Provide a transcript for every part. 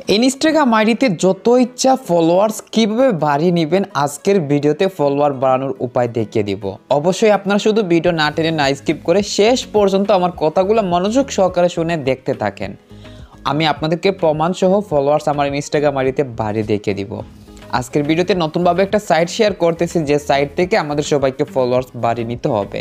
Instagram আইডিতে যত ইচ্ছা ফলোয়ার্স কিভাবে বাড়িয়ে নেবেন আজকের ভিডিওতে ফলোয়ার বাড়ানোর উপায় দেখিয়ে দিব। অবশ্যই আপনারা শুধু ভিডিও না টেনে না স্কিপ করে শেষ পর্যন্ত আমার কথাগুলো মনোযোগ সহকারে শুনে দেখতে থাকেন। আমি আপনাদেরকে প্রমাণ সহ ফলোয়ার্স আমার ইনস্টাগ্রাম আইডিতে বাড়িয়ে দেখিয়ে দিব। আজকের ভিডিওতে নতুনভাবে একটা সাইট শেয়ার করতেছি, যে সাইট থেকে আমাদের সবাইকে ফলোয়ার্স বাড়িয়ে নিতে হবে।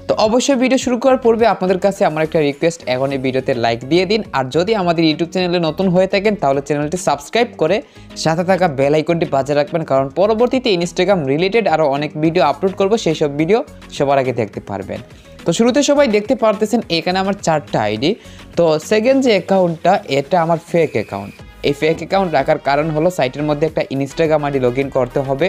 তো অবশ্যই ভিডিও শুরু করার পূর্বে আপনাদের কাছে আমার একটা রিকোয়েস্ট, এখন এই ভিডিওতে লাইক দিয়ে দিন। আর যদি আমাদের ইউটিউব চ্যানেলে নতুন হয়ে থাকেন তাহলে চ্যানেলটি সাবস্ক্রাইব করে সাথে থাকা বেল আইকনটি বাজিয়ে রাখবেন, কারণ পরবর্তীতে ইনস্টাগ্রাম রিলেটেড আরও অনেক ভিডিও আপলোড করব, সেই সব ভিডিও সবার আগে দেখতে পারবেন। তো শুরুতে সবাই দেখতে পারতেছেন এখানে আমার 4টা আইডি। তো সেকেন্ড যে অ্যাকাউন্টটা এটা আমার ফেক অ্যাকাউন্ট। এই ফেক অ্যাকাউন্ট রাখার কারণ হলো সাইটের মধ্যে একটা ইনস্টাগ্রাম আইডি লগ ইন করতে হবে।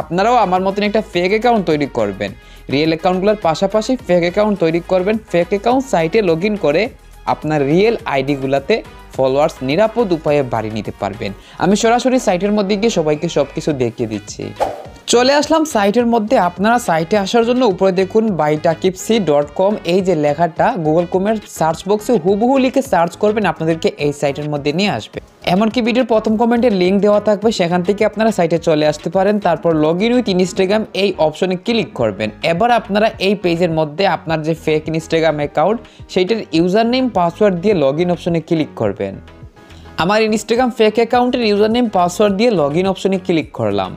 আপনারাও আমার মতন একটা ফেক অ্যাকাউন্ট তৈরি করবেন, রিয়েল অ্যাকাউন্টগুলোর পাশাপাশি ফেক অ্যাকাউন্ট তৈরি করবেন। ফেক অ্যাকাউন্ট সাইটে লগ ইন করে আপনার রিয়েল আইডিগুলোতে ফলোয়ার্স নিরাপদ উপায়ে বাড়িয়ে নিতে পারবেন। আমি সরাসরি সাইটের মধ্যে গিয়ে সবাইকে সব কিছু দেখিয়ে দিচ্ছি। চলে আসলাম সাইটের মধ্যে। আপনারা সাইটে আসার জন্য উপরে দেখুন bytakibc.com, এই যে লেখাটা গুগল ক্রোমের সার্চ বক্সে হুবহু লিখে সার্চ করবেন, আপনাদেরকে এই সাইটের মধ্যে নিয়ে আসবে। এমনকি ভিডিওর প্রথম কমেন্টে লিঙ্ক দেওয়া থাকবে, সেখান থেকে আপনারা সাইটে চলে আসতে পারেন। তারপর লগ ইন উইথ ইনস্টাগ্রাম এই অপশনে ক্লিক করবেন। এবার আপনারা এই পেজের মধ্যে আপনার যে ফেক ইনস্টাগ্রাম অ্যাকাউন্ট সেইটার ইউজার নেম পাসওয়ার্ড দিয়ে লগ ইন অপশনে ক্লিক করবেন। আমার ইনস্টাগ্রাম ফেক অ্যাকাউন্টের ইউজার নেম পাসওয়ার্ড দিয়ে লগ ইন অপশনে ক্লিক করলাম।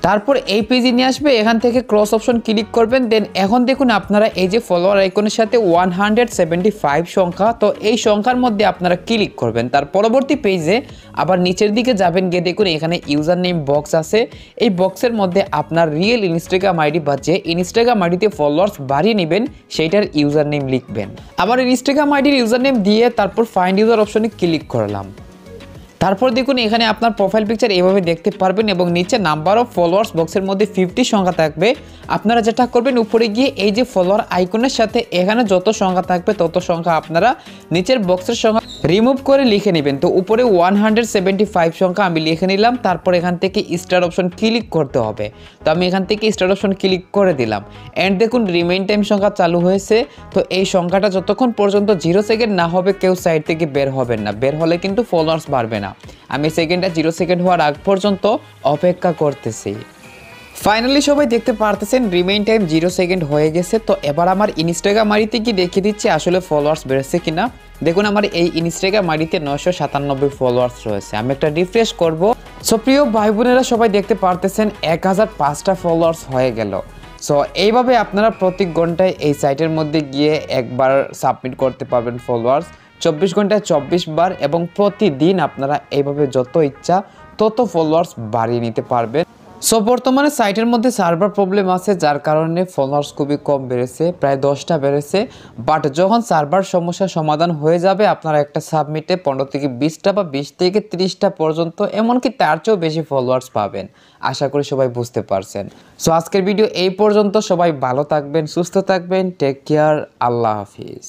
তারপর এই পেজে নিয়ে আসবে, এখান থেকে ক্রস অপশন ক্লিক করবেন। দেন এখন দেখুন আপনারা এই যে ফলোয়ার আইকনের সাথে 175 সংখ্যা, তো এই সংখ্যার মধ্যে আপনারা ক্লিক করবেন। তার পরবর্তী পেজে আবার নিচের দিকে যাবেন, গিয়ে দেখুন এখানে ইউজার নেম বক্স আছে। এই বক্সের মধ্যে আপনার রিয়েল ইনস্টাগ্রাম আইডি বা যে ইনস্টাগ্রাম আইডিতে ফলোয়ার্স বাড়িয়ে নেবেন সেইটার ইউজার নেম লিখবেন। আবার ইনস্টাগ্রাম আইডির ইউজার নেম দিয়ে তারপর ফাইন্ড ইউজার অপশনে ক্লিক করলাম। তারপর দেখুন এখানে আপনার প্রোফাইল পিকচার এইভাবে দেখতে পারবেন এবং নিচে নাম্বার অফ ফলোয়ার্স বক্সের মধ্যে 50 সংখ্যা থাকবে। আপনারা যেটা করবেন, উপরে গিয়ে এই যে ফলোয়ার আইকনের সাথে এখানে যত সংখ্যা থাকবে তত সংখ্যা আপনারা নিচের বক্সের সংখ্যা রিমুভ করে লিখে নেবেন। তো উপরে 175 সংখ্যা আমি লিখে নিলাম। তারপর এখান থেকে স্টার অপশন ক্লিক করতে হবে। তো আমি এখান থেকে স্টার অপশন ক্লিক করে দিলাম। অ্যান্ড দেখুন রিমেইন টাইম সংখ্যা চালু হয়েছে। তো এই সংখ্যাটা যতক্ষণ পর্যন্ত 0 সেকেন্ড না হবে কেউ সাইট থেকে বের হবেন না, বের হলে কিন্তু ফলোয়ার্স বাড়বে না। আমি সেকেন্ডটা 0 সেকেন্ড হওয়ার আগ পর্যন্ত অপেক্ষা করতেছি। ফাইনালি সবাই দেখতে পারতেছেন রিমেইন টাইম 0 সেকেন্ড হয়ে গেছে। তো এবার আমার ইনস্টাগ্রাম আইডিতে কি দেখিয়ে দিচ্ছি আসলে ফলোয়ার্স বেড়েছে কিনা। দেখুন আমার এই ইনস্টাগ্রাম আইডিতে 997 ফলোয়ার্স রয়েছে। আমি একটা রিফ্রেশ করব। সো প্রিয় ভাই বোনেরা সবাই দেখতে পারতেছেন 1005টা ফলোয়ার্স হয়ে গেল। সো এইভাবে আপনারা প্রতি ঘন্টায় এই সাইটের মধ্যে গিয়ে একবার সাবমিট করতে পারবেন ফলোয়ার্স, 24 ঘন্টায় 24 বার, এবং প্রতিদিন আপনারা এইভাবে যত ইচ্ছা তত ফলোয়ার্স বাড়িয়ে নিতে পারবেন। সো বর্তমানে সাইটের মধ্যে সার্ভার প্রবলেম আছে, যার কারণে ফলোয়ার্স খুবই কম বেড়েছে, প্রায় 10টা বেড়েছে। বাট যখন সার্ভার সমস্যার সমাধান হয়ে যাবে আপনারা একটা সাবমিটে 15 থেকে 20টা বা 20 থেকে 30টা পর্যন্ত, এমনকি তার চেয়েও বেশি ফলোয়ার্স পাবেন। আশা করি সবাই বুঝতে পারছেন। সো আজকের ভিডিও এই পর্যন্ত। সবাই ভালো থাকবেন, সুস্থ থাকবেন, টেক কেয়ার, আল্লাহ হাফিজ।